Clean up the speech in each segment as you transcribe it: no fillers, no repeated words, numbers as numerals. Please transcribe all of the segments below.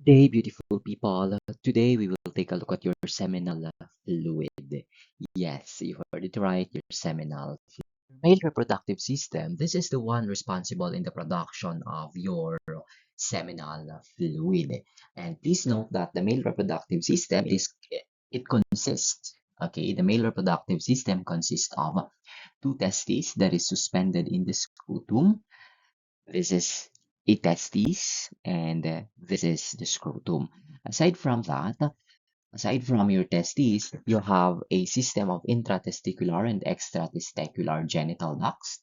Day, beautiful people. Today we will take a look at your seminal fluid. Yes, you heard it right, your seminal male reproductive system. This is the one responsible in the production of your seminal fluid. And please note that the male reproductive system it consists. Okay, the male reproductive system consists of two testes that is suspended in the scrotum. This is a testes, and this is the scrotum. Aside from that, aside from your testes, you have a system of intratesticular and extratesticular genital ducts,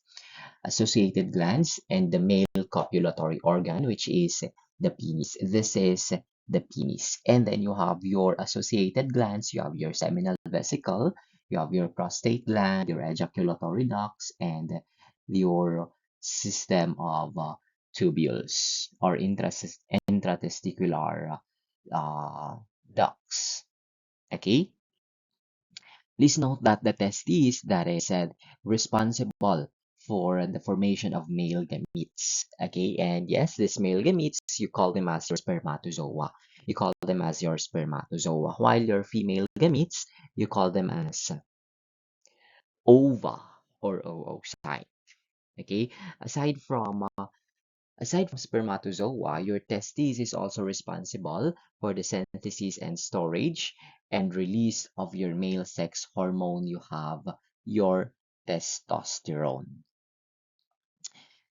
associated glands, and the male copulatory organ, which is the penis. This is the penis. And then you have your associated glands, you have your seminal vesicle, you have your prostate gland, your ejaculatory ducts, and your system of tubules or intratesticular uh, ducts. Okay? Please note that the testes that is responsible for the formation of male gametes. Okay, and yes, these male gametes, you call them as your spermatozoa. You call them as your spermatozoa. While your female gametes, you call them as ova or oocyte. Okay, aside from spermatozoa, your testes is also responsible for the synthesis and storage and release of your male sex hormone. You have your testosterone.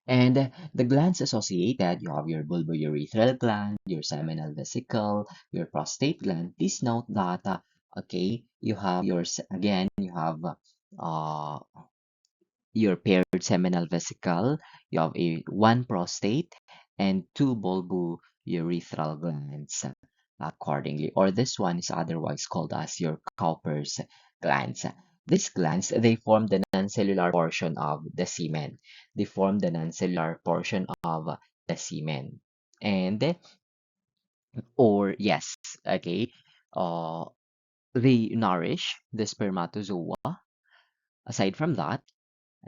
And the glands associated, you have your bulbourethral gland, your seminal vesicle, your prostate gland. Please note that, okay, you have again, you have uh, your paired seminal vesicle, you have one prostate and two bulbourethral glands accordingly. Or this one is otherwise called as your Cowper's glands. These glands, they form the non-cellular portion of the semen. They form the non-cellular portion of the semen. And, or yes, okay, uh, they nourish the spermatozoa. Aside from that,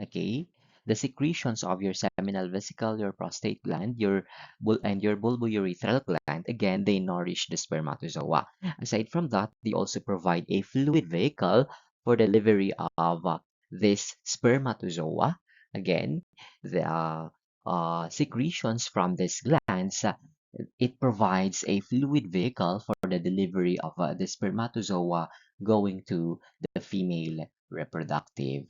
okay, the secretions of your seminal vesicle, your prostate gland, and your bulbourethral gland, again, they nourish the spermatozoa. Aside from that, they also provide a fluid vehicle for delivery of this spermatozoa. Again, the secretions from these glands, it provides a fluid vehicle for the delivery of the spermatozoa going to the female reproductive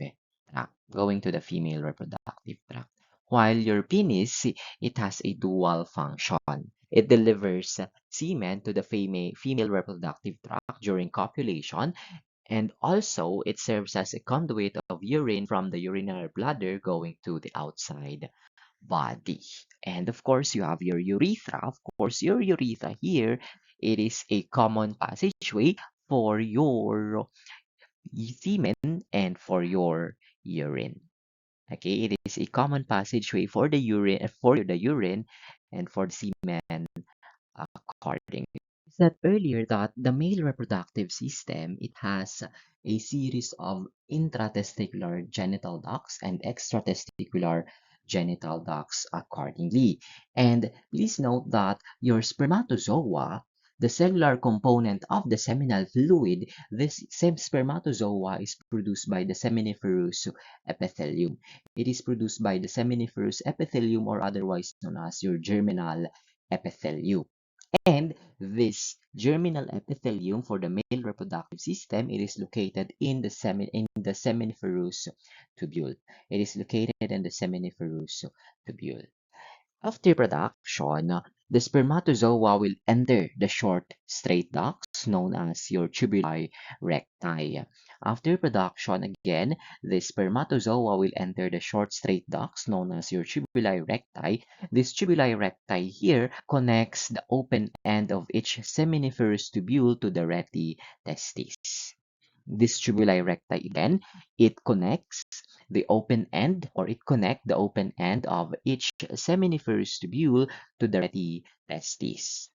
tract, going to the female reproductive tract. While your penis, it has a dual function. It delivers semen to the female reproductive tract during copulation, and also it serves as a conduit of urine from the urinary bladder going to the outside body. And of course, you have your urethra. Of course, your urethra here, it is a common passageway for your semen and for your urine. Okay, it is a common passageway for the urine and for the semen accordingly. Said earlier that the male reproductive system, it has a series of intratesticular genital ducts and extratesticular genital ducts accordingly. And please note that your spermatozoa, the cellular component of the seminal fluid, this same spermatozoa is produced by the seminiferous epithelium. It is produced by the seminiferous epithelium, or otherwise known as your germinal epithelium. And this germinal epithelium for the male reproductive system, it is located in the seminiferous tubule. It is located in the seminiferous tubule. After production, the spermatozoa will enter the short straight ducts known as your tubuli recti. After production, again, the spermatozoa will enter the short straight ducts known as your tubuli recti. This tubuli recti here connects the open end of each seminiferous tubule to the rete testis. This tubuli recti again, it connects the open end of each seminiferous tubule to the rete testis.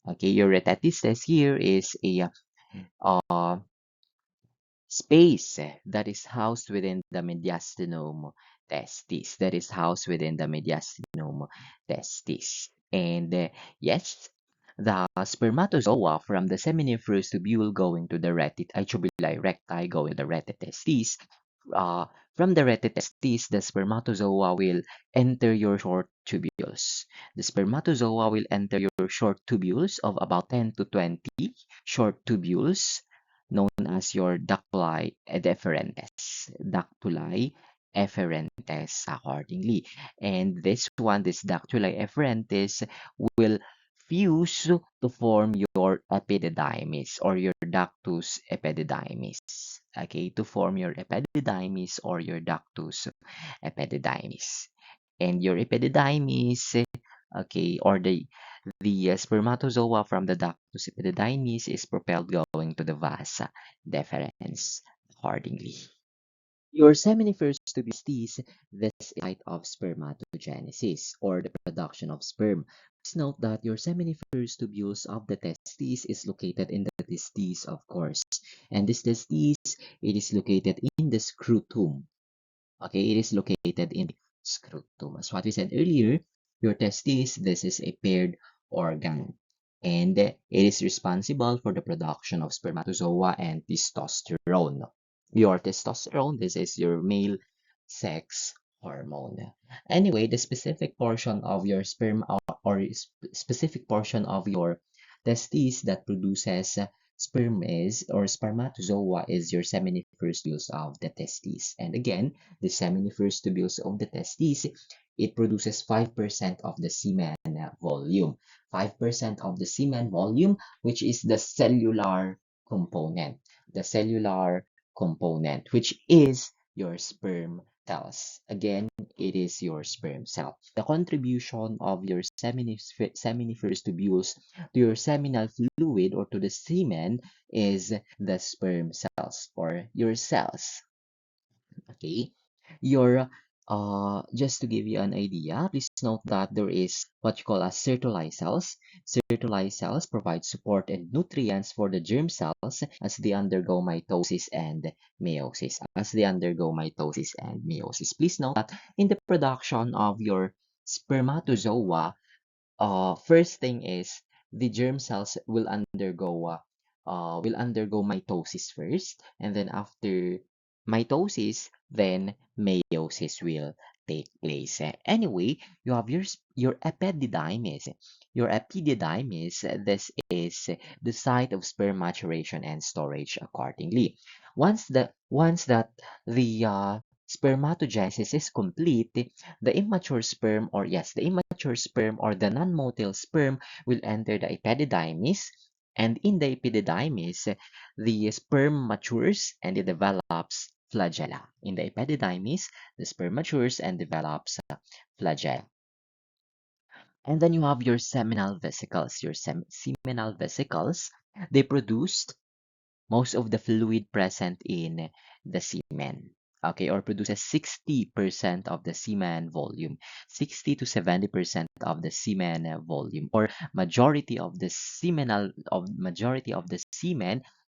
Okay, your rete testis here is a uh, space that is housed within the mediastinum testis. That is housed within the mediastinum testis. And yes, the spermatozoa from the seminiferous tubule going to the tubuli recti going to the retitestis. Uh, from the retitestis, the spermatozoa will enter your short tubules. The spermatozoa will enter your short tubules of about 10 to 20 short tubules known as your ductuli efferentes. Ductuli efferentes accordingly. And this ductuli efferentes will fuse to form your epididymis or your ductus epididymis. Okay, to form your epididymis or your ductus epididymis. And your epididymis, okay, or the spermatozoa from the ductus epididymis is propelled going to the vasa deferens accordingly. Your seminiferous tubules, this is the site of spermatogenesis or the production of sperm. Please note that your seminiferous tubules of the testes is located in the testes, of course. And this testes, it is located in the scrotum. Okay, it is located in the scrotum. As what we said earlier, your testes, this is a paired organ. And it is responsible for the production of spermatozoa and testosterone. Your testosterone, this is your male sex hormone. Anyway, the specific portion of your sperm specific portion of your testes that produces sperm is or spermatozoa is your seminiferous tubules of the testes. And again, the seminiferous tubules of the testes, it produces 5% of the semen volume. 5% of the semen volume, which is the cellular component. The cellular component, which is your sperm cells. Again, it is your sperm cell. The contribution of your seminiferous tubules to your seminal fluid or to the semen is the sperm cells or your cells. Okay, your just to give you an idea, please note that there is what you call as Sertoli cells. Sertoli cells provide support and nutrients for the germ cells as they undergo mitosis and meiosis. Please note that in the production of your spermatozoa, first thing is the germ cells will undergo mitosis first, and then after mitosis, then meiosis will take place. Anyway, you have your epididymis. Your epididymis, this is the site of sperm maturation and storage accordingly. Once that the spermatogenesis is complete, the immature sperm or the non-motile sperm will enter the epididymis, and in the epididymis, the sperm matures and it develops flagella. In the epididymis, the sperm matures and develops flagella. And then you have your seminal vesicles. Your seminal vesicles, they produce most of the fluid present in the semen. Okay, or produces 60% of the semen volume, 60 to 70% of the semen volume, or majority of the semen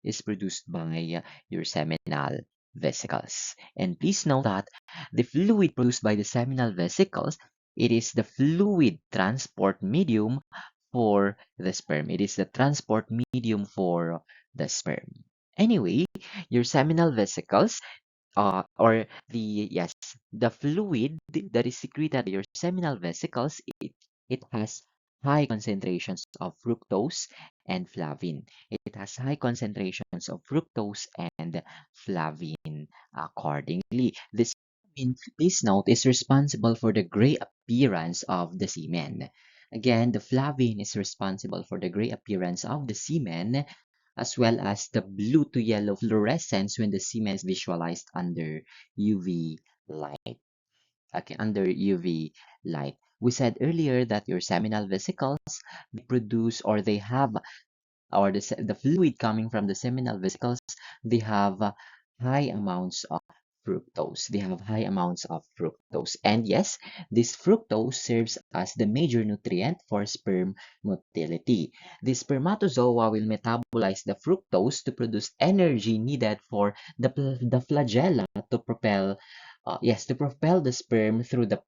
is produced by your seminal vesicles. And please note that the fluid produced by the seminal vesicles, it is the fluid transport medium for the sperm. It is the transport medium for the sperm. Anyway, your seminal vesicles, or the fluid that is secreted by your seminal vesicles, it has high concentrations of fructose and flavin. It has high concentrations of fructose and flavin accordingly. This flavin, please note, is responsible for the gray appearance of the semen. Again, the flavin is responsible for the gray appearance of the semen as well as the blue to yellow fluorescence when the semen is visualized under UV light. Okay, under UV light. We said earlier that your seminal vesicles, they produce or they have, or the fluid coming from the seminal vesicles, they have high amounts of fructose. They have high amounts of fructose. And yes, this fructose serves as the major nutrient for sperm motility. The spermatozoa will metabolize the fructose to produce energy needed for the flagella to propel the sperm through the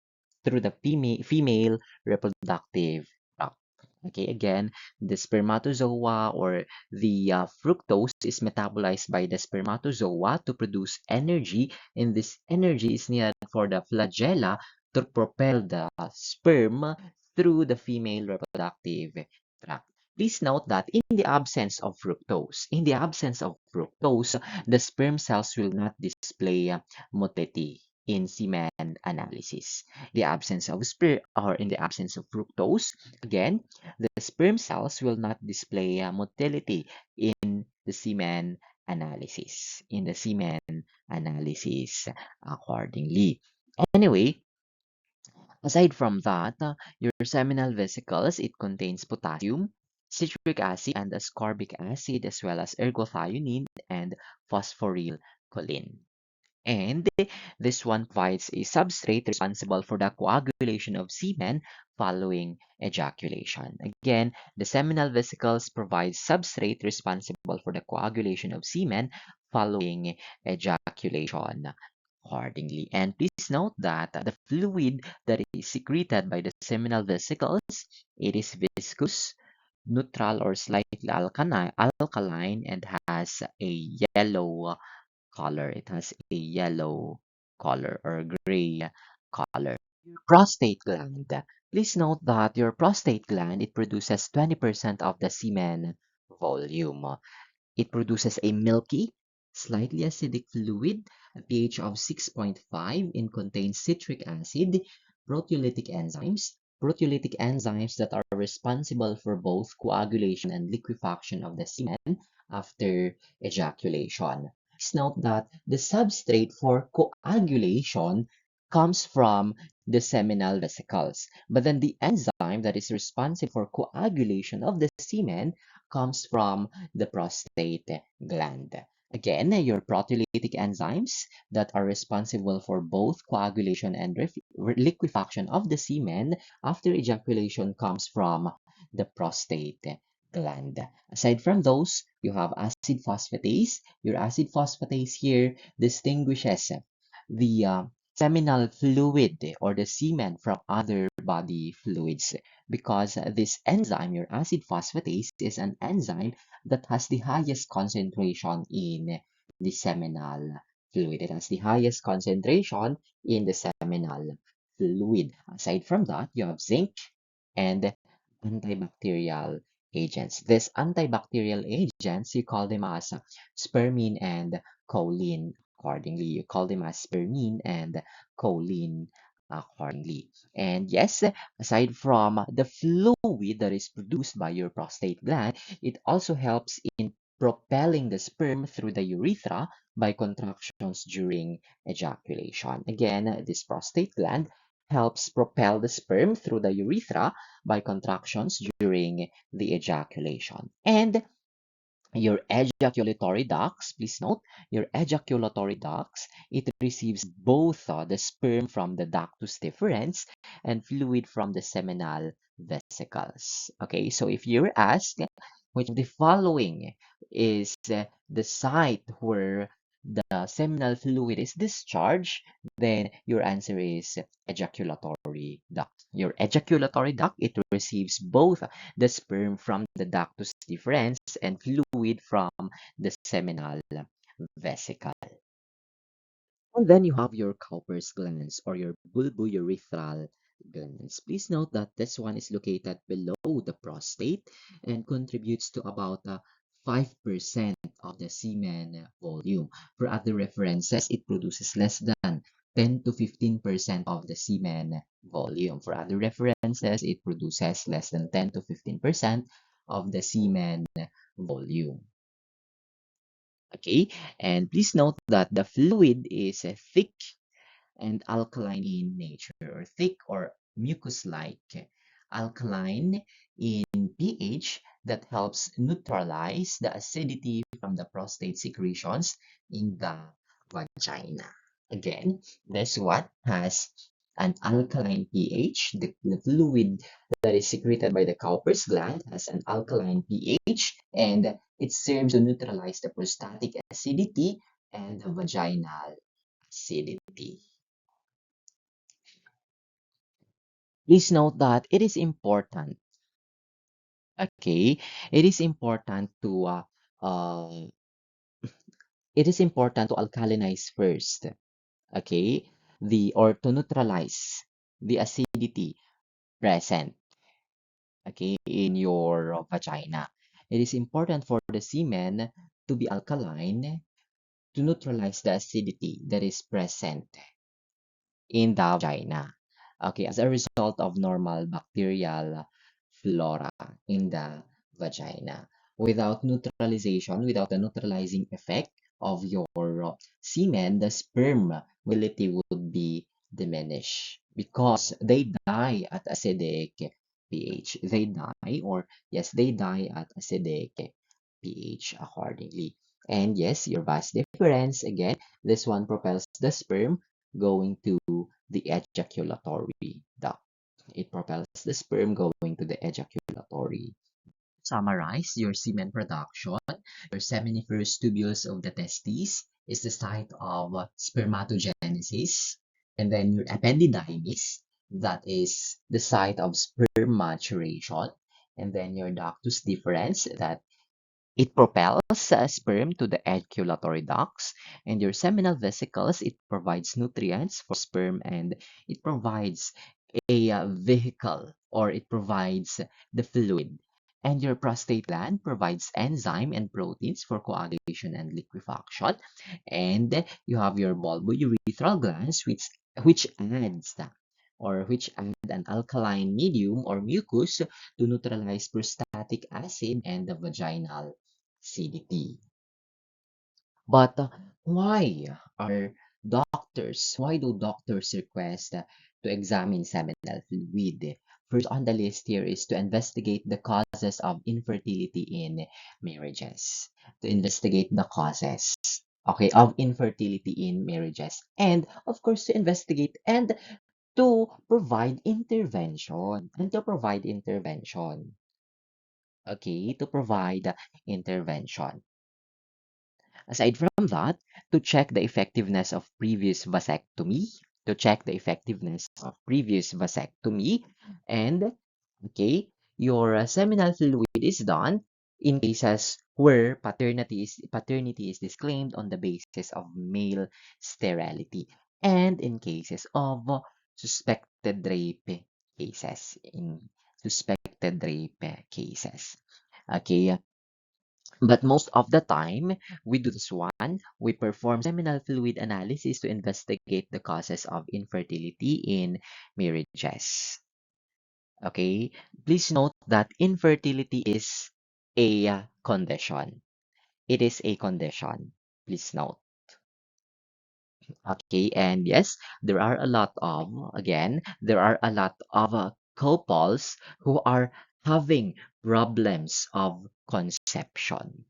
female reproductive tract. Okay, again, the spermatozoa or the fructose is metabolized by the spermatozoa to produce energy, and this energy is needed for the flagella to propel the sperm through the female reproductive tract. Please note that in the absence of fructose, the sperm cells will not display motility in semen analysis. The absence of sperm or in the absence of fructose, again, the sperm cells will not display motility in the semen analysis accordingly. Anyway, aside from that, your seminal vesicles, it contains potassium, citric acid, and ascorbic acid, as well as ergothioneine and phosphorylcholine. And this one provides a substrate responsible for the coagulation of semen following ejaculation. Again, the seminal vesicles provide substrate responsible for the coagulation of semen following ejaculation accordingly. And please note that the fluid that is secreted by the seminal vesicles, it is viscous, neutral or slightly alkaline and has a yellow color. It has a yellow color or gray color. Prostate gland. Please note that your prostate gland, it produces 20% of the semen volume. It produces a milky, slightly acidic fluid, a pH of 6.5, and contains citric acid, proteolytic enzymes that are responsible for both coagulation and liquefaction of the semen after ejaculation. Please note that the substrate for coagulation comes from the seminal vesicles, but then the enzyme that is responsible for coagulation of the semen comes from the prostate gland. Again, your proteolytic enzymes that are responsible for both coagulation and liquefaction of the semen after ejaculation comes from the prostate gland. Aside from those, you have acid phosphatase. Your acid phosphatase here distinguishes the seminal fluid or the semen from other body fluids because this enzyme, your acid phosphatase, is an enzyme that has the highest concentration in the seminal fluid. It has the highest concentration in the seminal fluid. Aside from that, you have zinc and antibacterial agents. These antibacterial agents, you call them as spermine and choline accordingly. You call them as spermine and choline accordingly. And yes, aside from the fluid that is produced by your prostate gland, it also helps in propelling the sperm through the urethra by contractions during ejaculation. Again, this prostate gland helps propel the sperm through the urethra by contractions during the ejaculation. And your ejaculatory ducts, please note, your ejaculatory ducts, it receives both the sperm from the ductus deferens and fluid from the seminal vesicles. Okay, so if you're asked which of the following is the site where the seminal fluid is discharged, then your answer is ejaculatory duct. Your ejaculatory duct, it receives both the sperm from the ductus deferens and fluid from the seminal vesicle. And then you have your Cowper's glands or your bulbourethral glands. Please note that this one is located below the prostate and contributes to about 5% of the semen volume. For other references, it produces less than 10 to 15% of the semen volume. For other references, it produces less than 10 to 15% of the semen volume. Okay, and please note that the fluid is thick and alkaline in nature, or thick or mucus-like, alkaline in pH that helps neutralize the acidity from the prostate secretions in the vagina. Again, this one has an alkaline pH. The fluid that is secreted by the Cowper's gland has an alkaline pH, and it serves to neutralize the prostatic acidity and the vaginal acidity. Please note that it is important Okay, it is important to uh, it is important to alkalinize first. Okay, the or to neutralize the acidity present, okay, in your vagina. It is important for the semen to be alkaline to neutralize the acidity that is present in the vagina. Okay, as a result of normal bacterial flora in the vagina. Without the neutralizing effect of your semen, the sperm motility would be diminished because they die at acidic pH. They die, or yes, they die at acidic pH accordingly. And yes, your vas difference, again, this one propels the sperm going to the ejaculatory duct. It propels the sperm going to the ejaculatory. Summarize your semen production. Your seminiferous tubules of the testes is the site of spermatogenesis. And then your epididymis, that is the site of sperm maturation. And then your ductus deferens, that it propels sperm to the ejaculatory ducts, and your seminal vesicles, it provides nutrients for sperm, and it provides a vehicle, or it provides the fluid. And your prostate gland provides enzyme and proteins for coagulation and liquefaction. And you have your bulbourethral glands, which adds the, or which add an alkaline medium or mucus to neutralize prostatic acid and the vaginal acidity. But why do doctors request to examine seminal fluid? First on the list here is to investigate the causes of infertility in marriages. To investigate the causes, okay, of infertility in marriages. And of course, to investigate and to provide intervention. And to provide intervention. Okay, to provide intervention. Aside from that, to check the effectiveness of previous vasectomy, to check the effectiveness of previous vasectomy, and okay, your seminal fluid is done in cases where paternity is disclaimed on the basis of male sterility, and in cases of suspected rape cases. In suspected rape cases. Okay, but most of the time, we do this one. We perform seminal fluid analysis to investigate the causes of infertility in marriages. Okay? Please note that infertility is a condition. It is a condition. Please note. Okay? And yes, there are a lot of couples who are having problems of conception.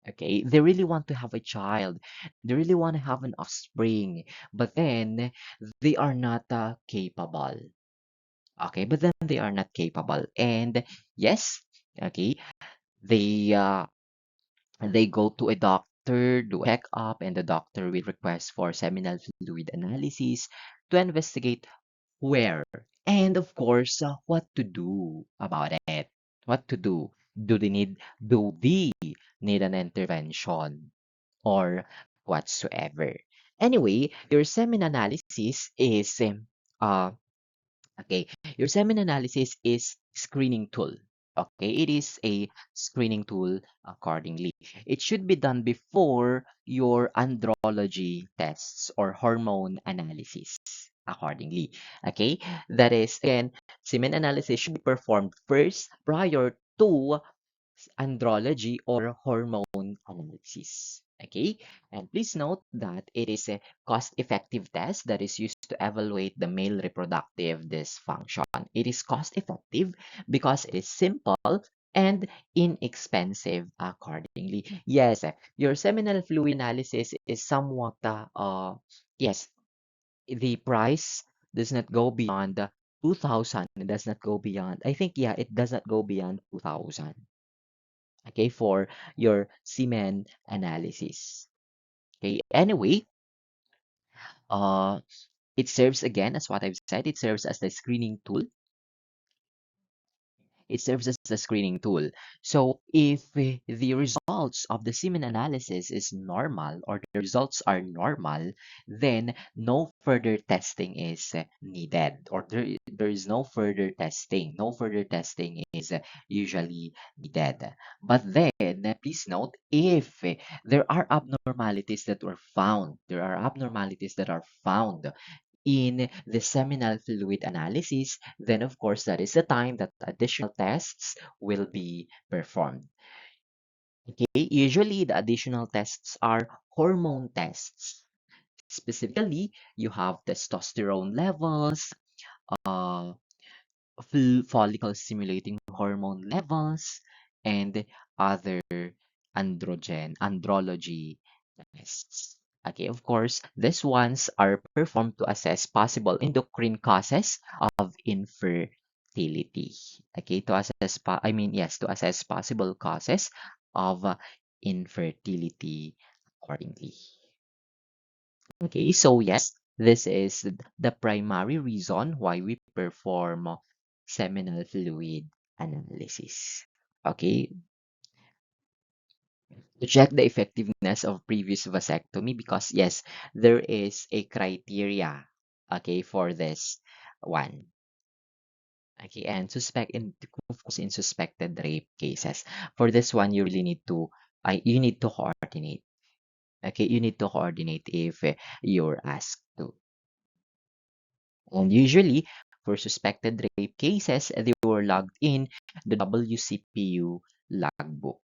Okay, they really want to have a child. They really want to have an offspring, but then they are not capable. Okay, but then they are not capable. And yes, okay, they uh, they go to a doctor, do a checkup, and the doctor will request for seminal fluid analysis to investigate where, and of course, what to do about it. What to do? Do they need an intervention or whatsoever? Anyway, your semen analysis is uh okay. Your semen analysis is screening tool. Okay, it is a screening tool accordingly. It should be done before your andrology tests or hormone analysis accordingly. Okay, that is again, semen analysis should be performed first prior to andrology or hormone analysis. Okay, and please note that it is a cost-effective test that is used to evaluate the male reproductive dysfunction. It is cost-effective because it is simple and inexpensive accordingly. Yes, your seminal fluid analysis is somewhat, yes, the price does not go beyond 2,000. It does not go beyond, I think, yeah, it does not go beyond 2,000. Okay, for your semen analysis. Okay, anyway, uh, it serves again as what I've said, it serves as the screening tool. It serves as a screening tool. So if the results of the semen analysis is normal or the results are normal, then no further testing is needed, or there is no further testing. No further testing is usually needed. But then, please note, if there are abnormalities that were found, there are abnormalities that are found in the seminal fluid analysis, then of course that is the time that additional tests will be performed. Okay, usually the additional tests are hormone tests. Specifically, you have testosterone levels, uh, follicle stimulating hormone levels, and other andrology tests. Okay, of course, these ones are performed to assess possible endocrine causes of infertility. Okay, to assess, yes, to assess possible causes of infertility accordingly. Okay, so yes, this is the primary reason why we perform seminal fluid analysis. Okay, to check the effectiveness of previous vasectomy, because yes, there is a criteria, okay, for this one. Okay, and of course, in suspected rape cases, for this one, you really need to, you need to coordinate. Okay, you need to coordinate if you're asked to. And usually, for suspected rape cases, they were logged in the WCPU logbook,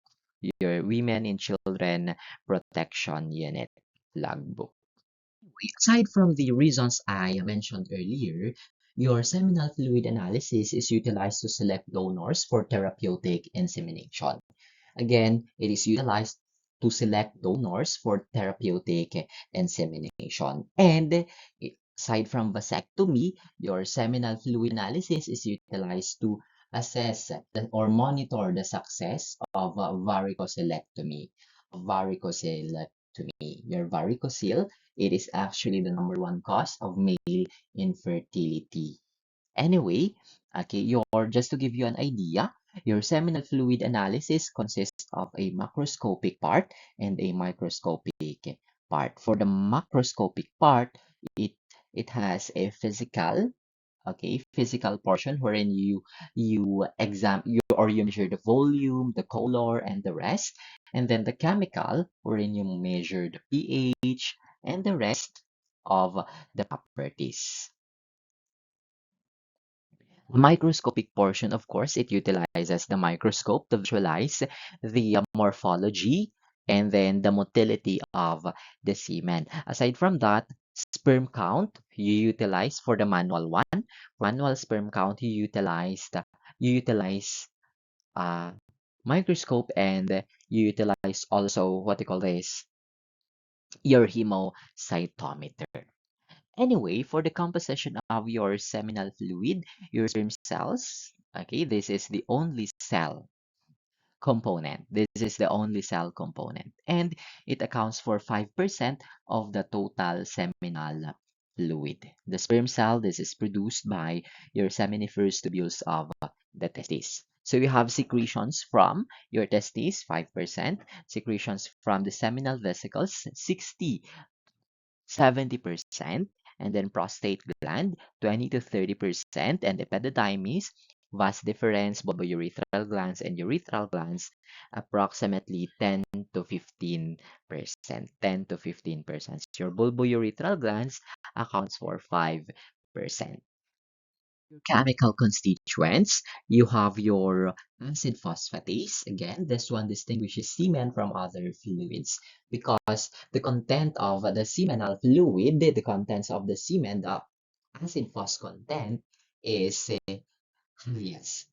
your Women and Children Protection Unit logbook. Aside from the reasons I mentioned earlier, your seminal fluid analysis is utilized to select donors for therapeutic insemination. Again, it is utilized to select donors for therapeutic insemination. And aside from vasectomy, your seminal fluid analysis is utilized to assess or monitor the success of varicocelectomy. Varicocelectomy. Your varicocele, it is actually the number one cause of male infertility. Anyway, okay, just to give you an idea, your seminal fluid analysis consists of a macroscopic part and a microscopic part. For the macroscopic part, it it has a physical portion wherein you measure the volume, the color, and the rest, and then the chemical wherein you measure the pH and the rest of the properties. The microscopic portion, of course, it utilizes the microscope to visualize the morphology and then the motility of the semen. Aside from that, sperm count you utilize for the manual one. Manual sperm count you utilize uh, microscope, and you utilize also what you call this, your hemocytometer. Anyway, for the composition of your seminal fluid, your sperm cells, okay, this is the only cell component. This is the only cell component. And it accounts for 5% of the total seminal fluid. The sperm cell, this is produced by your seminiferous tubules of the testes. So you have secretions from your testes, 5%, secretions from the seminal vesicles, 70%, and then prostate gland, 20 to 30%, and epididymis, vas deferens, bulbourethral glands, and urethral glands, approximately 10 to 15%. 10 to 15%. Your bulbourethral glands accounts for 5%. Chemical constituents, you have your acid phosphatase. Again, this one distinguishes semen from other fluids because the content of the seminal fluid, the contents of the semen, the acid phos content is highest,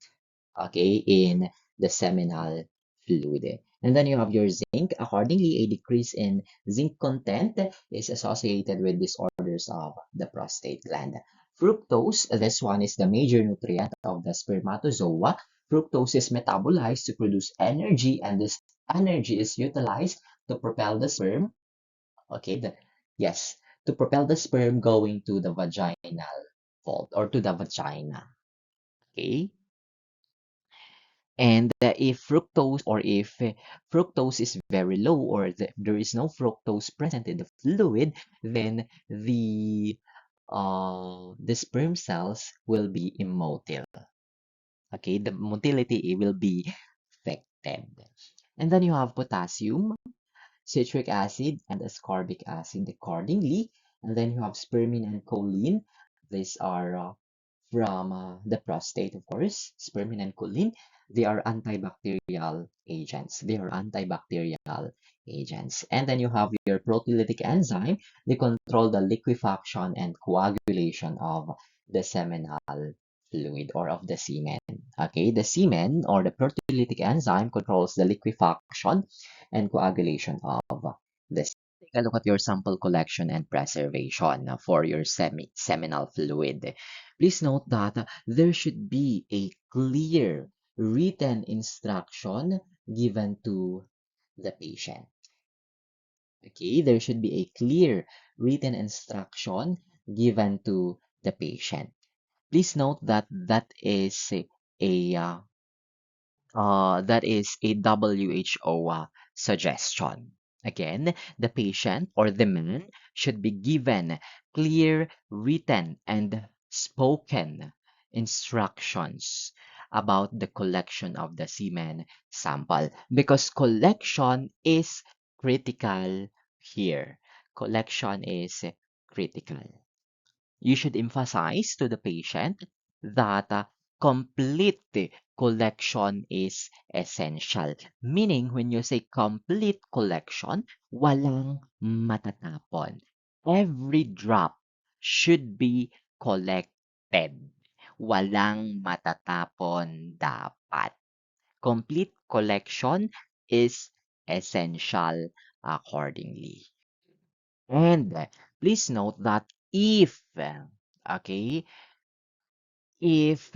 okay, in the seminal fluid. And then you have your zinc. Accordingly, a decrease in zinc content is associated with disorders of the prostate gland. Fructose, this one is the major nutrient of the spermatozoa. Fructose is metabolized to produce energy, and this energy is utilized to propel the sperm. Okay, yes, to propel the sperm going to the vaginal fold or to the vagina. Okay. And if fructose or if fructose is very low or there is no fructose present in the fluid, then the sperm cells will be immotile. Okay, the motility will be affected. And then you have potassium, citric acid, and ascorbic acid accordingly. And then you have spermine and choline. These are from the prostate, of course, spermine and choline. They are antibacterial agents. They are antibacterial agents. And then you have your proteolytic enzyme. They control the liquefaction and coagulation of the seminal fluid or of the semen. Okay, the semen or the proteolytic enzyme controls the liquefaction and coagulation of the semen. Take a look at your sample collection and preservation for your seminal fluid. Please note that there should be a clear written instruction given to the patient. Okay, there should be a clear written instruction given to the patient. Please note that a that is a WHO suggestion. Again, the patient or the man should be given clear written and spoken instructions about the collection of the semen sample because collection is critical here. Collection is critical. You should emphasize to the patient that complete collection is essential. Meaning, when you say complete collection, walang matatapon. Every drop should be collected. Walang matatapon dapat. Complete collection is essential accordingly. And please note that okay, if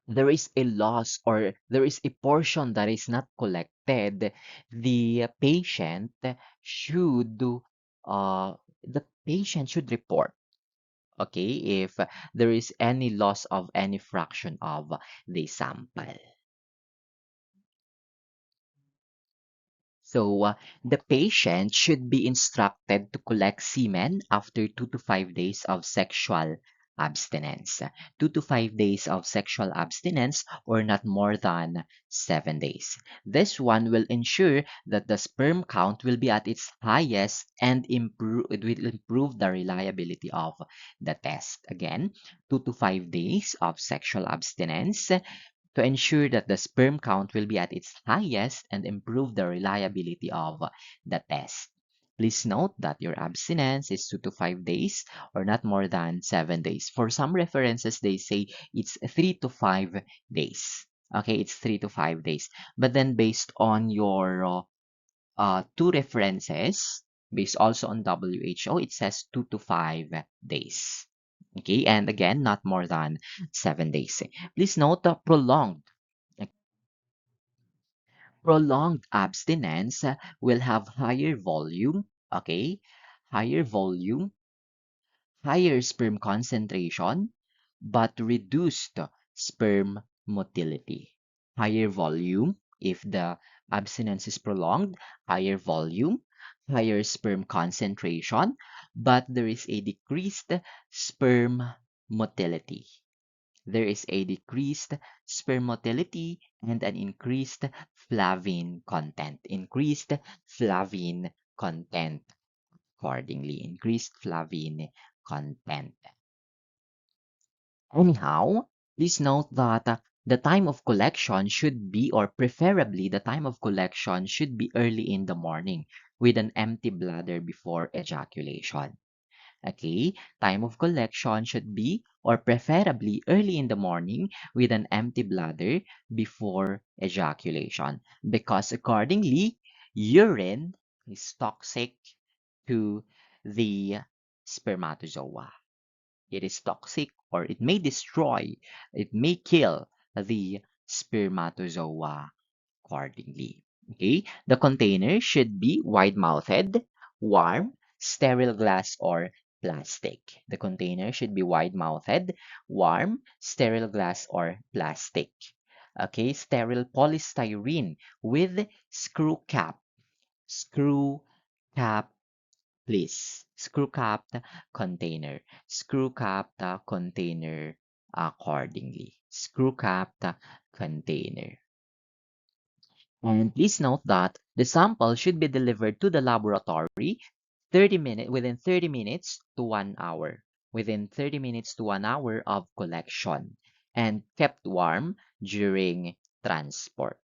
there is a loss or there is a portion that is not collected, the patient should the patient should report. Okay, if there is any loss of any fraction of the sample. So, the patient should be instructed to collect semen after 2 to 5 days of sexual abstinence. 2 to 5 days of sexual abstinence or not more than 7 days. This one will ensure that the sperm count will be at its highest and it will improve the reliability of the test. Again, 2 to 5 days of sexual abstinence to ensure that the sperm count will be at its highest and improve the reliability of the test. Please note that your abstinence is 2 to 5 days or not more than 7 days. For some references, they say it's 3 to 5 days. Okay, it's 3 to 5 days. But then based on your two references, based also on WHO, it says 2 to 5 days. Okay, and again, not more than 7 days. Please note the prolonged abstinence will have higher volume, okay, higher volume, higher sperm concentration, but reduced sperm motility. Higher volume, if the abstinence is prolonged, higher volume, higher sperm concentration, but there is a decreased sperm motility. There is a decreased sperm motility and an increased flavin content. Increased flavin content accordingly. Increased flavin content. Anyhow, please note that the time of collection should be, or preferably the time of collection should be early in the morning with an empty bladder before ejaculation. Okay, time of collection should be, or preferably early in the morning with an empty bladder before ejaculation, because accordingly, urine is toxic to the spermatozoa. It is toxic or it may destroy, it may kill the spermatozoa accordingly. Okay, the container should be wide-mouthed, warm, sterile glass or plastic. The container should be wide-mouthed, warm, sterile glass or plastic. Okay, sterile polystyrene with screw cap. Screw cap, please. Screw capped container. Screw capped container accordingly. Screw capped container. And please note that the sample should be delivered to the laboratory within 30 minutes to 1 hour. Within 30 minutes to 1 hour of collection and kept warm during transport.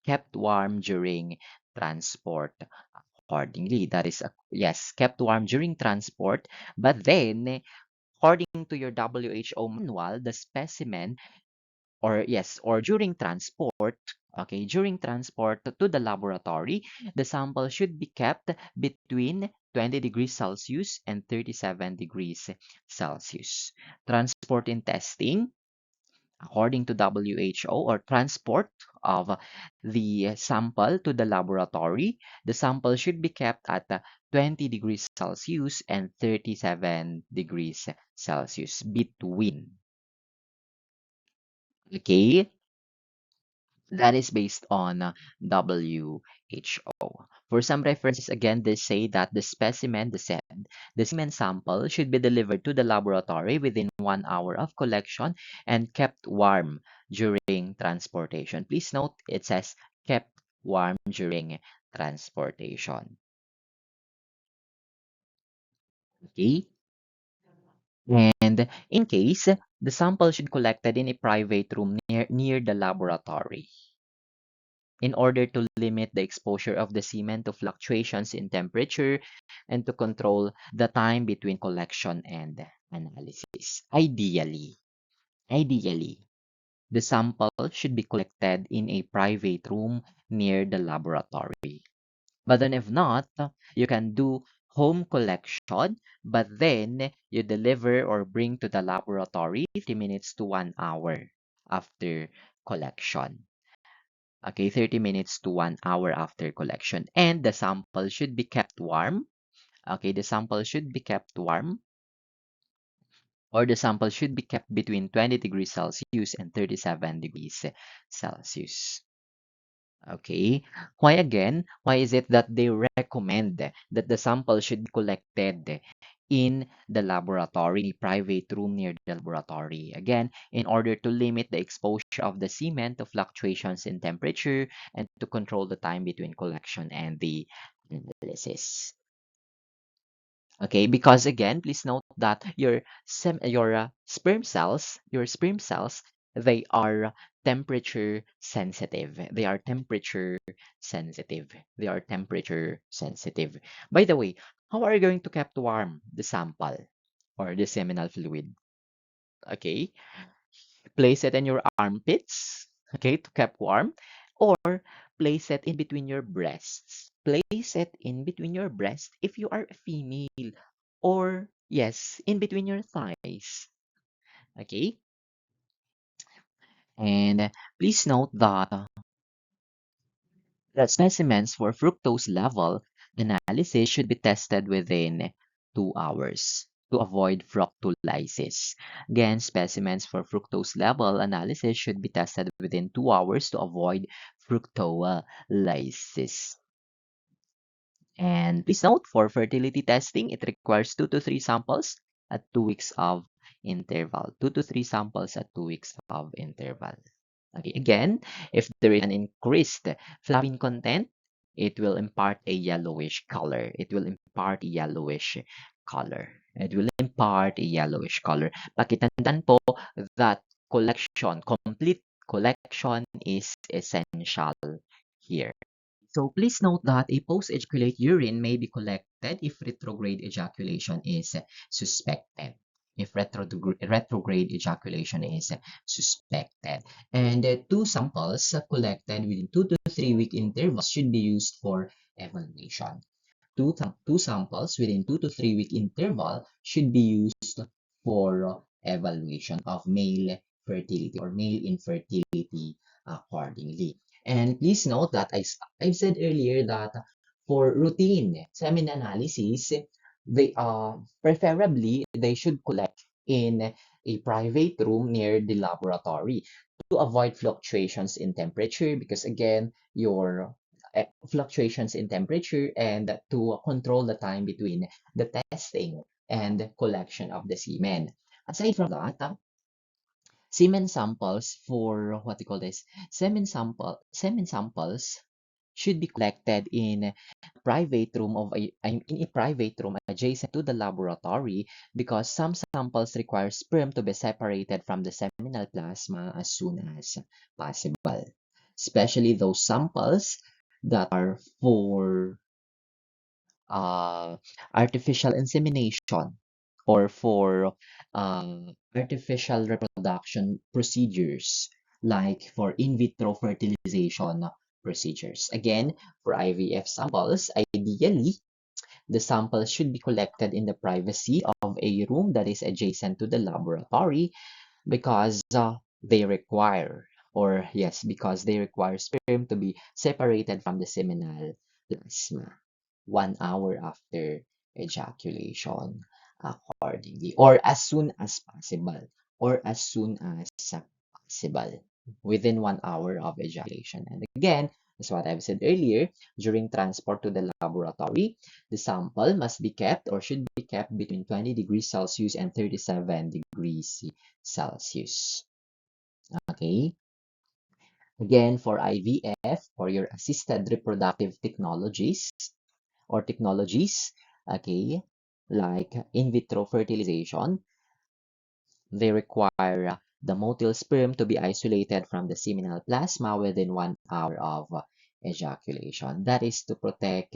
Kept warm during transport accordingly. That is, yes, kept warm during transport. But then, according to your WHO manual, the specimen or yes, or during transport, okay, during transport to the laboratory, the sample should be kept between 20 degrees Celsius and 37 degrees Celsius. Transport in testing, according to WHO, or transport of the sample to the laboratory, the sample should be kept at 20 degrees Celsius and 37 degrees Celsius between. Okay, that is based on WHO. For some references, again, they say that the semen sample should be delivered to the laboratory within 1 hour of collection and kept warm during transportation. Please note it says kept warm during transportation. Okay? And in case, the sample should be collected in a private room near the laboratory, in order to limit the exposure of the semen to fluctuations in temperature and to control the time between collection and analysis. Ideally, the sample should be collected in a private room near the laboratory. But then if not, you can do home collection, but then you deliver or bring to the laboratory 30 minutes to 1 hour after collection. Okay, 30 minutes to 1 hour after collection. And the sample should be kept warm. Okay, the sample should be kept warm, or the sample should be kept between 20 degrees Celsius and 37 degrees Celsius. Okay, why again? Why is it that they recommend that the sample should be collected in the laboratory, in a private room near the laboratory? Again, in order to limit the exposure of the semen to fluctuations in temperature and to control the time between collection and the analysis. Okay, because again, please note that your sperm cells, they are temperature sensitive. They are temperature sensitive. They are temperature sensitive. By the way, how are you going to keep warm the sample or the seminal fluid? Okay, place it in your armpits, okay, to keep warm, or place it in between your breasts. Place it in between your breasts if you are a female, or yes, in between your thighs. Okay, and please note that specimens for fructose level analysis should be tested within 2 hours to avoid fructolysis. Again, specimens for fructose level analysis should be tested within 2 hours to avoid fructolysis. And please note, for fertility testing, it requires 2 to 3 samples at 2 weeks of interval. 2 to 3 samples at 2 weeks of interval. Okay, again, if there is an increased flavin content, it will impart a yellowish color. It will impart a yellowish color. It will impart a yellowish color. Pakitandaan po that complete collection is essential here. So please note that a post-ejaculate urine may be collected if retrograde ejaculation is suspected. If retrograde ejaculation is suspected. And two samples collected within 2 to 3 week intervals should be used for evaluation. Two samples within 2 to 3 week interval should be used for evaluation of male fertility or male infertility accordingly. And please note that I said earlier that for routine semen analysis, they preferably they should collect in a private room near the laboratory to avoid fluctuations in temperature because again, your fluctuations in temperature and to control the time between the testing and collection of the semen. Aside from that, semen samples for what you call this semen samples should be collected in private room in a private room adjacent to the laboratory because some samples require sperm to be separated from the seminal plasma as soon as possible, especially those samples that are for uh, artificial insemination or for artificial reproduction procedures like for in vitro fertilization procedures. Again, for IVF samples, ideally, the samples should be collected in the privacy of a room that is adjacent to the laboratory because they require, or yes, because they require sperm to be separated from the seminal plasma 1 hour after ejaculation, accordingly, or as soon as possible, or as soon as possible, within 1 hour of ejaculation. And again, as what I've said earlier, during transport to the laboratory, the sample must be kept or should be kept between 20 degrees Celsius and 37 degrees Celsius. Okay. Again, for IVF or your assisted reproductive technologies, okay, like in vitro fertilization, they require the motile sperm to be isolated from the seminal plasma within 1 hour of ejaculation. That is to protect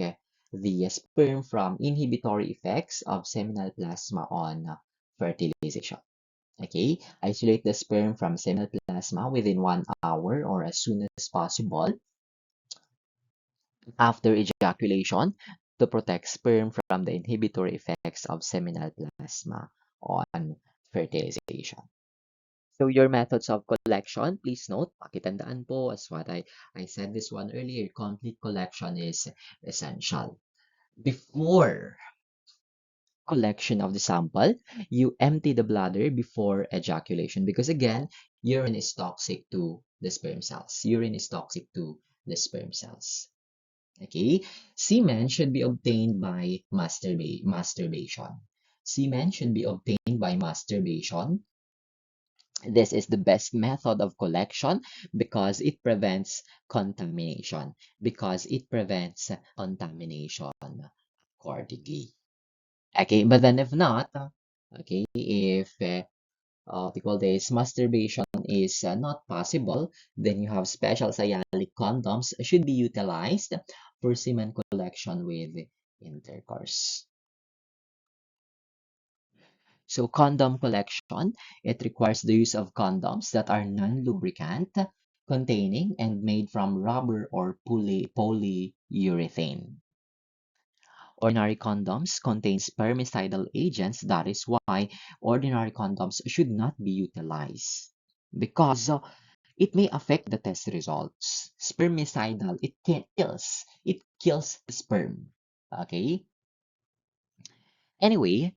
the sperm from inhibitory effects of seminal plasma on fertilization. Okay, isolate the sperm from seminal plasma within 1 hour or as soon as possible after ejaculation to protect sperm from the inhibitory effects of seminal plasma on fertilization. So your methods of collection, please note, pakitandaan po as what I said this one earlier, complete collection is essential. Before collection of the sample, you empty the bladder before ejaculation because again, urine is toxic to the sperm cells. Urine is toxic to the sperm cells. Okay, semen should be obtained by masturbation. Semen should be obtained by masturbation. This is the best method of collection because it prevents contamination. Accordingly. Okay, but then if not, okay, if we call this masturbation is not possible, then you have special cyalic condoms should be utilized for semen collection with intercourse. So condom collection, it requires the use of condoms that are non-lubricant, containing and made from rubber or polyurethane. Ordinary condoms contain spermicidal agents. That is why ordinary condoms should not be utilized because it may affect the test results. Spermicidal, it kills the sperm. Okay. Anyway,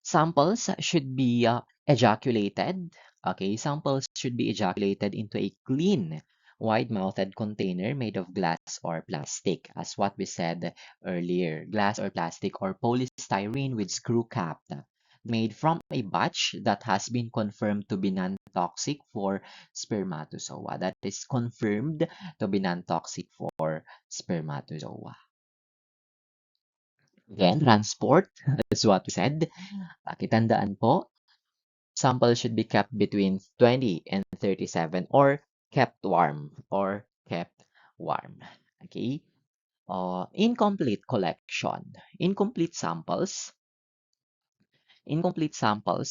samples should be ejaculated. Okay, samples should be ejaculated into a clean, wide-mouthed container made of glass or plastic, as what we said earlier. Glass or plastic or polystyrene with screw cap, made from a batch that has been confirmed to be non-toxic for spermatozoa. That is confirmed to be non-toxic for spermatozoa. Again, transport, as what we said. Pakitandaan po, sample should be kept between 20 and 37 or kept warm. Okay? Incomplete collection. Incomplete samples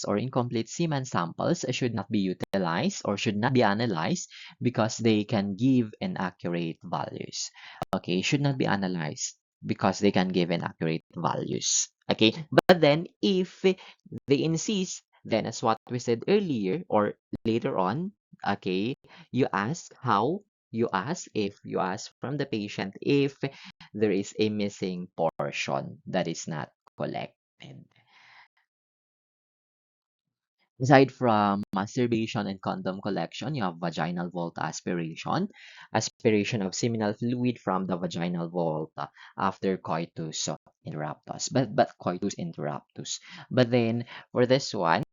or incomplete semen samples should not be utilized or should not be analyzed because they can give inaccurate values. Okay, should not be analyzed because they can give inaccurate values. Okay, but then if they insist, then as what we said earlier or later on, okay, you ask how, you ask from the patient if there is a missing portion that is not collected. Aside from masturbation and condom collection, you have vaginal vault aspiration, aspiration of seminal fluid from the vaginal vault after coitus interruptus, but coitus interruptus. But then for this one,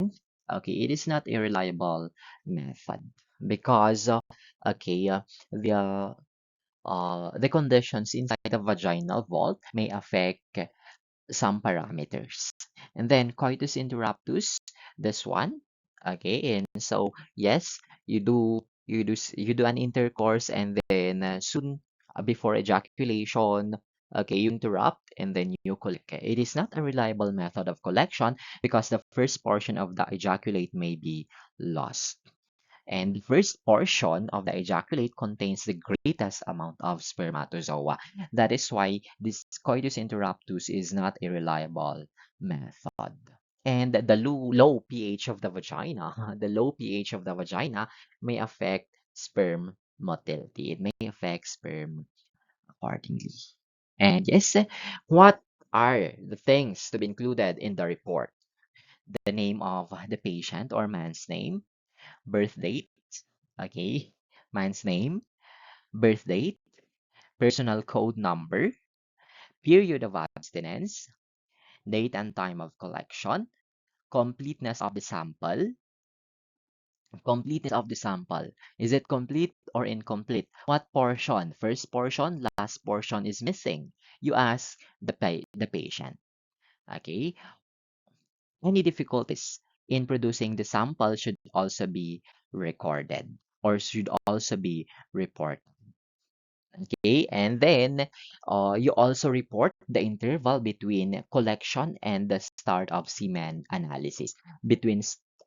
okay, it is not a reliable method because okay, the conditions inside the vaginal vault may affect some parameters. And then coitus interruptus, this one. Okay, and so yes, you do an intercourse and then soon before ejaculation, okay, you interrupt and then you collect. It is not a reliable method of collection because the first portion of the ejaculate may be lost. And the first portion of the ejaculate contains the greatest amount of spermatozoa. That is why this coitus interruptus is not a reliable method. And the low pH of the vagina, the low pH of the vagina may affect sperm motility. It may affect sperm accordingly. And yes, what are the things to be included in the report? The name of the patient or man's name, birth date, okay, man's name, birth date, personal code number, period of abstinence, date and time of collection, completeness of the sample, completeness of the sample. Is it complete or incomplete? What portion? First portion, last portion is missing. You ask the patient. Okay. Any difficulties in producing the sample should also be recorded or should also be reported. Okay, and then you also report the interval between collection and the start of semen analysis.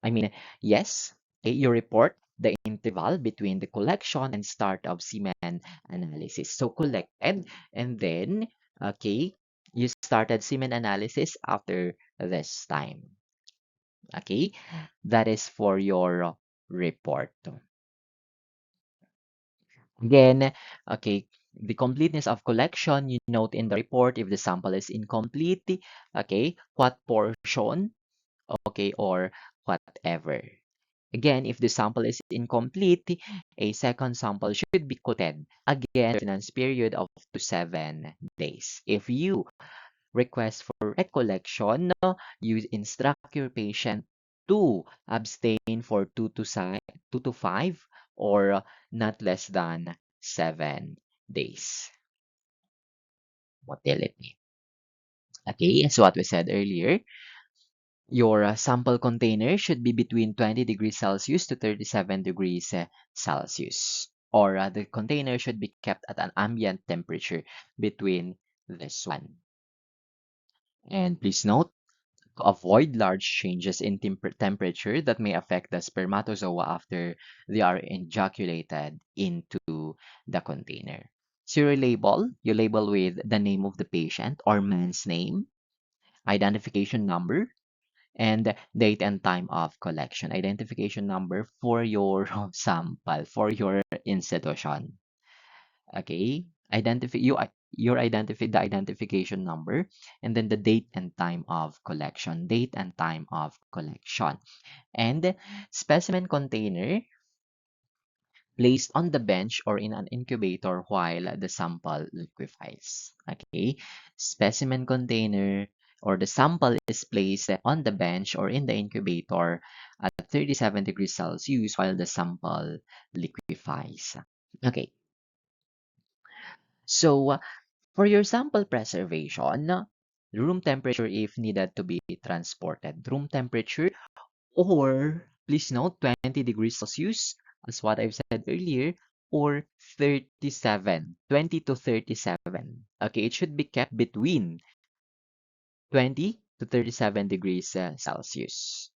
I mean, yes, okay, you report the interval between the collection and start of semen analysis. So collected, and then, okay, you started semen analysis after this time. Okay, that is for your report. Again, okay, the completeness of collection, you note in the report if the sample is incomplete, okay, what portion, okay, or whatever. Again, if the sample is incomplete, a second sample should be collected. Again, maintenance period of 2 to 7 days. If you request for recollection, you instruct your patient to abstain for 2 to 5 or not less than 7 days. Motility. Okay, as what we said earlier, your sample container should be between 20 degrees Celsius to 37 degrees Celsius. Or the container should be kept at an ambient temperature between this one. And please note, to avoid large changes in temperature that may affect the spermatozoa after they are ejaculated into the container. So you label with the name of the patient or man's name, identification number, and date and time of collection. Identification number for your sample, for your institution. Okay, your identify the identification number and then the date and time of collection, and specimen container placed on the bench or in an incubator while the sample liquefies. Okay, specimen container or the sample is placed on the bench or in the incubator at 37 degrees Celsius while the sample liquefies. Okay, so for your sample preservation, room temperature if needed to be transported. Room temperature or please note 20 degrees Celsius as what I've said earlier or 37, 20 to 37. Okay, it should be kept between 20 to 37 degrees Celsius.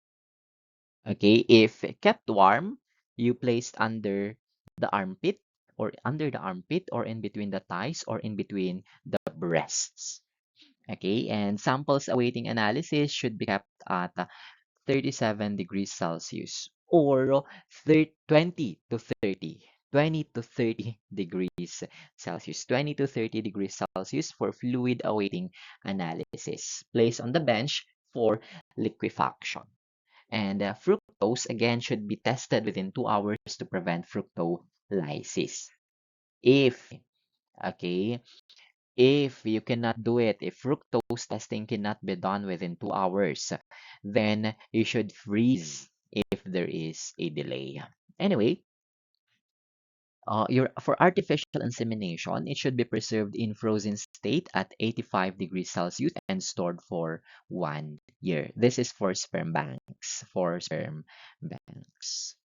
Okay, if kept warm, you placed under the armpit or in between the thighs or in between the breasts. Okay, and samples awaiting analysis should be kept at 37 degrees Celsius or 20 to 30. 20 to 30 degrees Celsius. 20 to 30 degrees Celsius for fluid awaiting analysis. Placed on the bench for liquefaction. And fructose again should be tested within 2 hours to prevent fructolysis. If, okay, if you cannot do it, if fructose testing cannot be done within 2 hours, then you should freeze if there is a delay. Anyway, for artificial insemination, it should be preserved in frozen state at 85 degrees Celsius and stored for 1 year. This is for sperm banks. For sperm banks.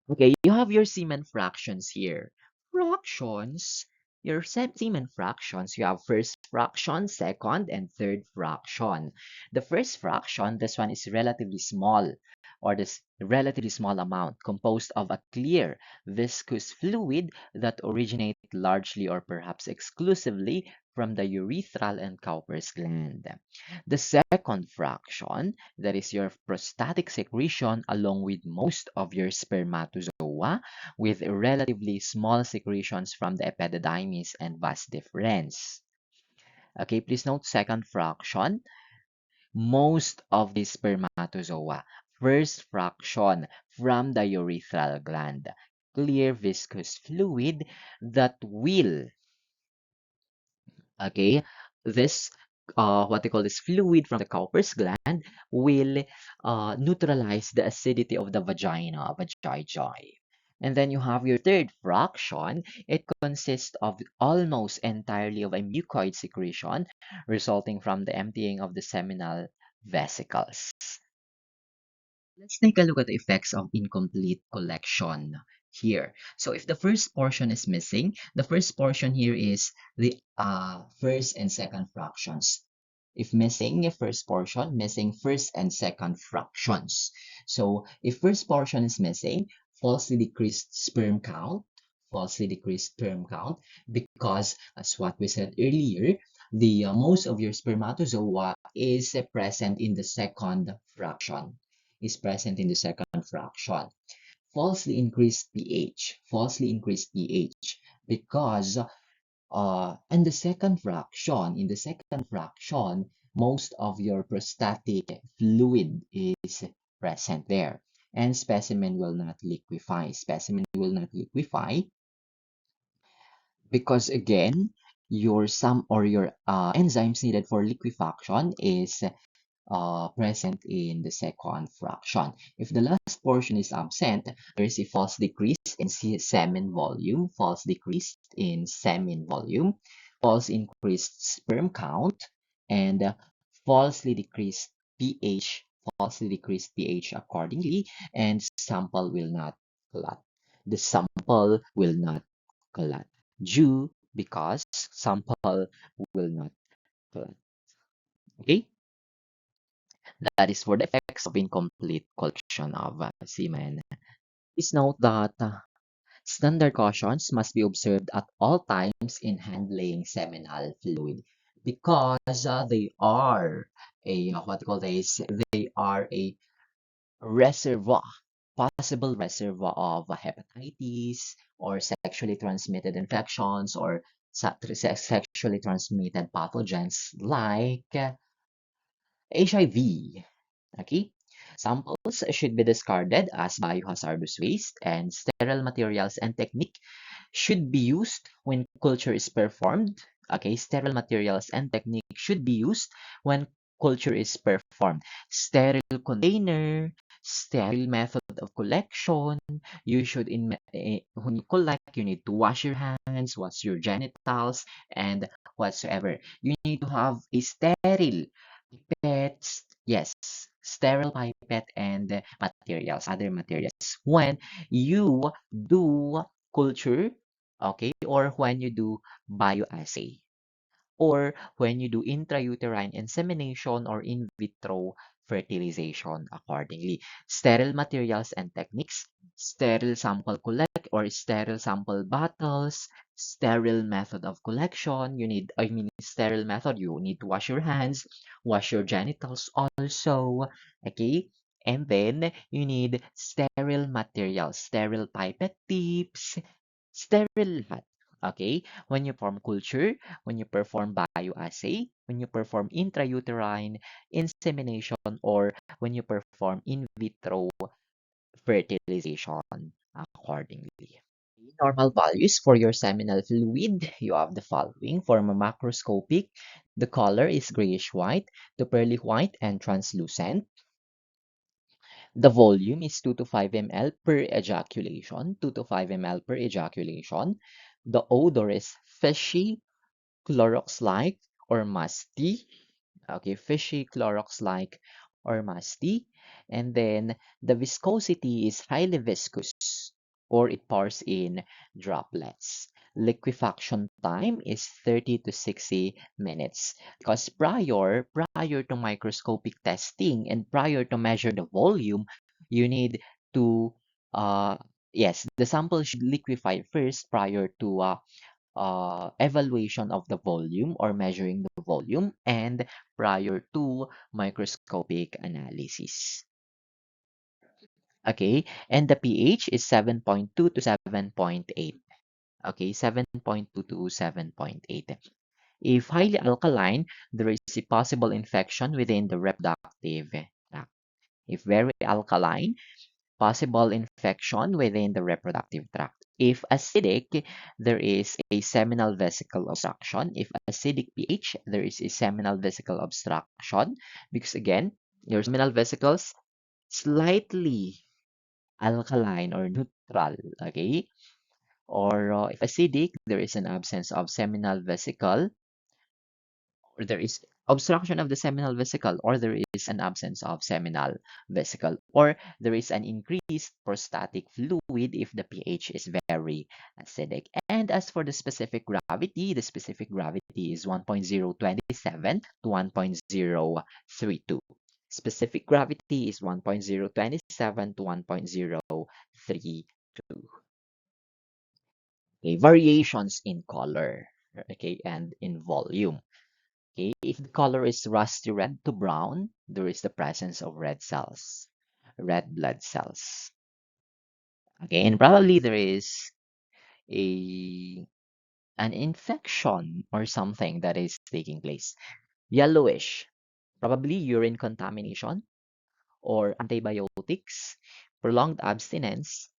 Okay, you have your semen fractions here. Fractions, your semen fractions, you have first fraction, second, and third fraction. The first fraction, this one is relatively small, or this relatively small amount composed of a clear viscous fluid that originate largely or perhaps exclusively from the urethral and Cowper's gland. The second fraction, that is your prostatic secretion along with most of your spermatozoa, with relatively small secretions from the epididymis and vas deferens. Okay, please note second fraction, most of the spermatozoa. First fraction, from the urethral gland, clear viscous fluid that will, okay, this what they call this fluid from the Cowper's gland will neutralize the acidity of the vagina, vajayjay. And then you have your third fraction. It consists of almost entirely of a mucoid secretion resulting from the emptying of the seminal vesicles. Let's take a look at the effects of incomplete collection here. So if the first portion is missing, the first portion here is the first and second fractions. If missing first portion, missing first and second fractions. So if first portion is missing, falsely decreased sperm count, falsely decreased sperm count, because as what we said earlier, the most of your spermatozoa is present in the second fraction is present in the second fraction. Falsely increased pH, because in the second fraction, most of your prostatic fluid is present there, and specimen will not liquefy. Specimen will not liquefy because again, your some or your enzymes needed for liquefaction is present in the second fraction. If the last portion is absent, there is a false decrease in semen volume, false decrease in semen volume, false increased sperm count, and falsely decreased pH, falsely decreased pH accordingly, and sample will not clot. The sample will not clot due because sample will not clot. Okay? That is for the effects of incomplete collection of semen. Please note that standard cautions must be observed at all times in handling seminal fluid because they are a what do you call this? They are a reservoir, possible reservoir of hepatitis or sexually transmitted infections or sexually transmitted pathogens like HIV. Okay? Samples should be discarded as biohazardous waste, and sterile materials and technique should be used when culture is performed. Okay, sterile materials and technique should be used when culture is performed. Sterile container, sterile method of collection. You should, when you collect, you need to wash your hands, wash your genitals, and whatsoever. You need to have a sterile pipette, yes, sterile pipette and materials, other materials. When you do culture, okay, or when you do bioassay, or when you do intrauterine insemination or in vitro fertilization accordingly. Sterile materials and techniques, sterile sample collect or sterile sample bottles, sterile method of collection. Sterile method, you need to wash your hands, wash your genitals also, okay? And then you need sterile materials, sterile pipette tips, sterile lahat. Okay? When you form culture, when you perform bioassay, when you perform intrauterine insemination, or when you perform in vitro fertilization accordingly. Normal values for your seminal fluid, you have the following. For a macroscopic, the color is grayish white to pearly white and translucent. The volume is 2 to 5 ml per ejaculation, 2 to 5 ml per ejaculation. The odor is fishy, Clorox-like, or musty. Okay, fishy, Clorox-like, or musty. And then the viscosity is highly viscous, or it pours in droplets. Liquefaction time is 30 to 60 minutes. Because prior to microscopic testing and prior to measure the volume, you need to yes, the sample should liquefy first prior to evaluation of the volume or measuring the volume and prior to microscopic analysis. Okay, and the pH is 7.2 to 7.8. Okay, 7.2 to 7.8. If highly alkaline, there is a possible infection within the reproductive tract. If very alkaline, possible infection within the reproductive tract. If acidic, there is a seminal vesicle obstruction. If acidic pH, there is a seminal vesicle obstruction because again, your seminal vesicles slightly alkaline or neutral, okay? Or if acidic, there is an absence of seminal vesicle, or there is obstruction of the seminal vesicle, or there is an absence of seminal vesicle, or there is an increased prostatic fluid if the pH is very acidic. And as for the specific gravity is 1.027 to 1.032. Specific gravity is 1.027 to 1.032. Okay, variations in color, okay, and in volume. Okay, if the color is rusty red to brown, there is the presence of red cells, red blood cells. Okay, and probably there is a an infection or something that is taking place. Yellowish, probably urine contamination or antibiotics, prolonged abstinence,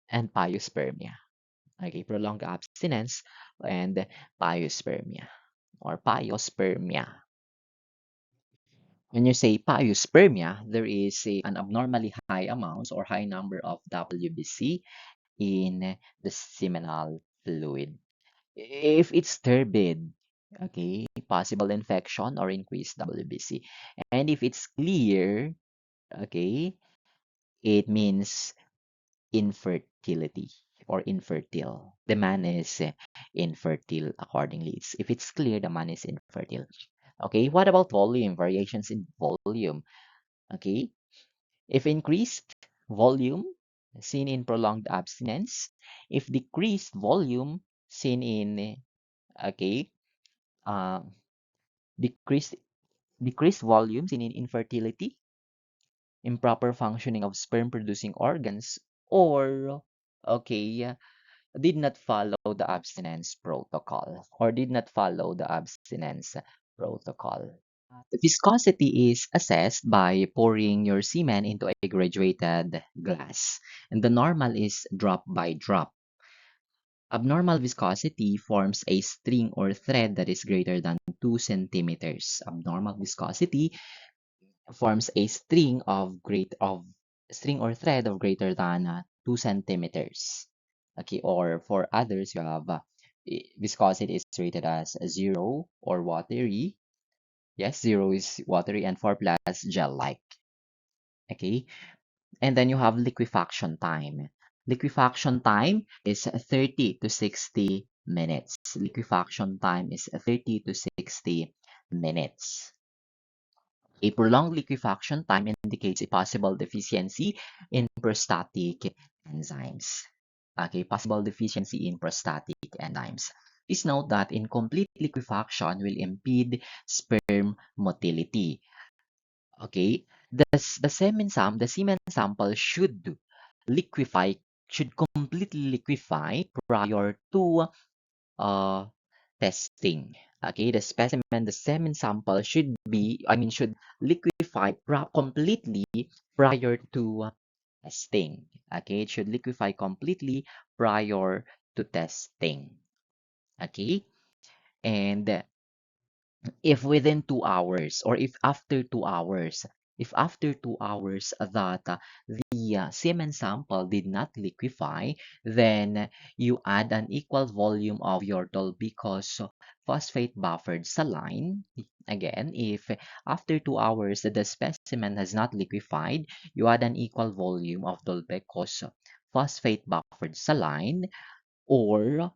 and pyospermia. Okay, prolonged abstinence and pyospermia or pyospermia. When you say pyospermia, there is an abnormally high amount or high number of WBC in the seminal fluid. If it's turbid, okay, possible infection or increased WBC. And if it's clear, okay, it means infertility or infertile. The man is infertile accordingly. If it's clear, the man is infertile. Okay, what about volume? Variations in volume. Okay, if increased volume seen in prolonged abstinence, if decreased volume seen in okay, uh, decreased decreased volume seen in infertility, improper functioning of sperm producing organs, or okay, did not follow the abstinence protocol or did not follow the abstinence protocol. The viscosity is assessed by pouring your semen into a graduated glass, and the normal is drop by drop. Abnormal viscosity forms a string or thread that is greater than 2 centimeters. Abnormal viscosity forms a string or thread of greater than 2 centimeters. Okay, or for others, you have viscosity is rated as 0 or watery. Yes, 0 is watery and 4 plus gel-like. Okay, and then you have liquefaction time. Liquefaction time is 30 to 60 minutes. Liquefaction time is 30 to 60 minutes. A prolonged liquefaction time indicates a possible deficiency in prostatic enzymes. Okay, possible deficiency in prostatic enzymes. Please note that incomplete liquefaction will impede sperm motility. Okay, the semen sample liquefy should completely liquefy prior to uh testing. Okay, the specimen, the semen sample should be, should liquefy completely prior to testing. Okay, it should liquefy completely prior to testing. Okay, and if within 2 hours or if after 2 hours that the semen sample did not liquefy, then you add an equal volume of your Dolbicos phosphate buffered saline. Again, if after 2 hours the specimen has not liquefied, you add an equal volume of Dolbicos phosphate buffered saline or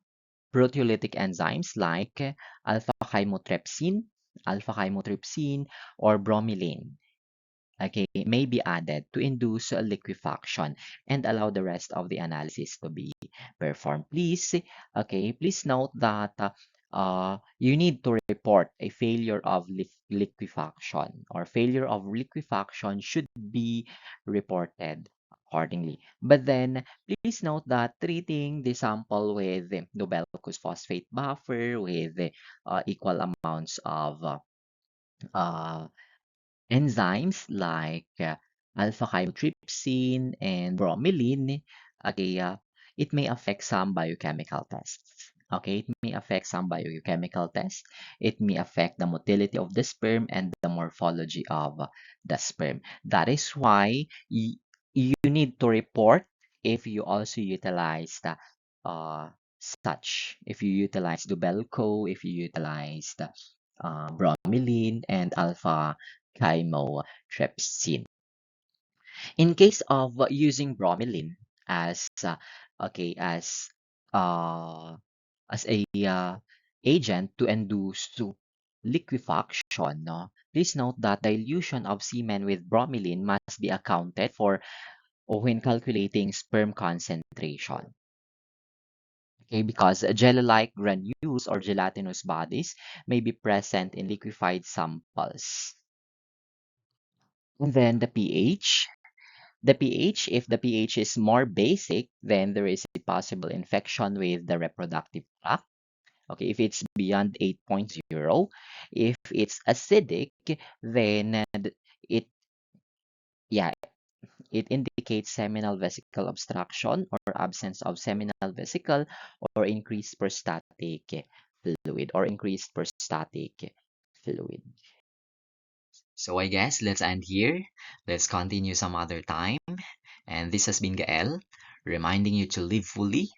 proteolytic enzymes like alpha-chymotrypsin, or bromelain, okay, may be added to induce liquefaction and allow the rest of the analysis to be performed. Please note that you need to report a failure of liquefaction, or failure of liquefaction should be reported accordingly. But then, please note that treating the sample with Nobelcus phosphate buffer with equal amounts of uh, enzymes like alpha-chymotrypsin and bromelain, okay, it may affect some biochemical tests. Okay, it may affect some biochemical tests. It may affect the motility of the sperm and the morphology of the sperm. That is why you need to report if you also utilize the if you utilize Dubelco, if you utilize the bromelain and alpha chymotrypsin. In case of using bromelain as okay uh, as a agent to induce to liquefaction, no? Please note that dilution of semen with bromelain must be accounted for when calculating sperm concentration. Okay, because jelly-like granules or gelatinous bodies may be present in liquefied samples. And then the pH. The pH, if the pH is more basic, then there is a possible infection with the reproductive tract. Okay, if it's beyond 8.0, if it's acidic, then it yeah, it indicates seminal vesicle obstruction or absence of seminal vesicle or increased prostatic fluid. So I guess let's end here. Let's continue some other time. And this has been Gael, reminding you to live fully,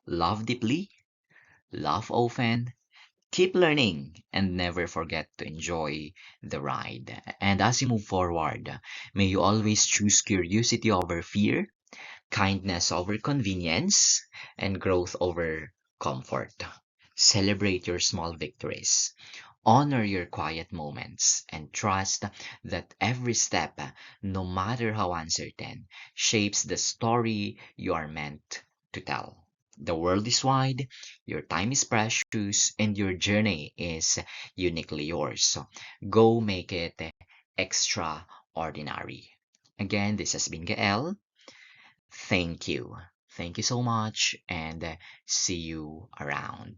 love deeply, laugh often, keep learning, and never forget to enjoy the ride. And as you move forward, may you always choose curiosity over fear, kindness over convenience, and growth over comfort. Celebrate your small victories. Honor your quiet moments and trust that every step, no matter how uncertain, shapes the story you are meant to tell. The world is wide, your time is precious, and your journey is uniquely yours. So go make it extraordinary. Again, this has been Gael. Thank you. Thank you so much, and see you around.